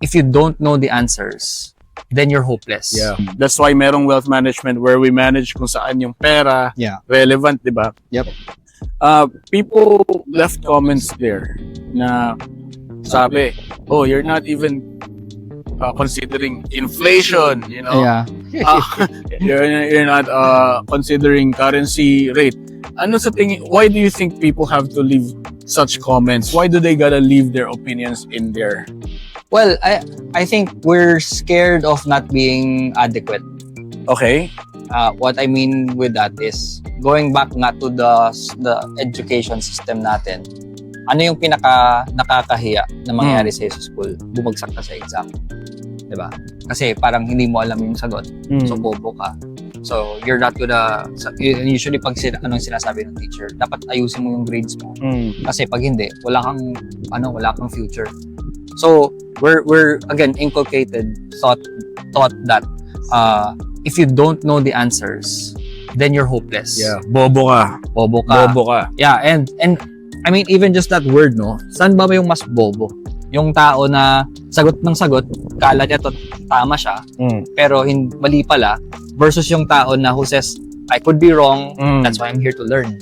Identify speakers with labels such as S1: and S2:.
S1: if you don't know the answers, then you're hopeless.
S2: Yeah. That's why merong wealth management where we manage kung saan yung pera relevant, di ba?
S1: Yep.
S2: People left comments there na sabi, oh, you're not even considering inflation, you know?
S1: Yeah.
S2: You're not considering currency rate. Ano sa tingin, why do you think people have to leave such comments? Why do they gotta leave their opinions in there?
S1: Well, I think we're scared of not being adequate.
S2: Okay.
S1: What I mean with that is going back nga to the education system natin. Ano yung pinaka nakakahiya na mangyari sa school? Bumagsak ka sa exam. 'Di ba? Kasi parang hindi mo alam yung sagot. So bobo ka. So you're not gonna usually pag anong sinasabi ng teacher, dapat ayusin mo yung grades mo. Kasi pag hindi, wala kang future. So we're again inculcated taught that if you don't know the answers, then you're hopeless.
S2: Yeah. Bobo ka.
S1: Bobo ka.
S2: Bobo ka.
S1: Yeah, and I mean even just that word, no? Saan ba yung mas bobo? Yung tao na sagot ng sagot, kala niya tama siya, pero mali pala, versus yung tao na who says, I could be wrong, that's why I'm here to learn.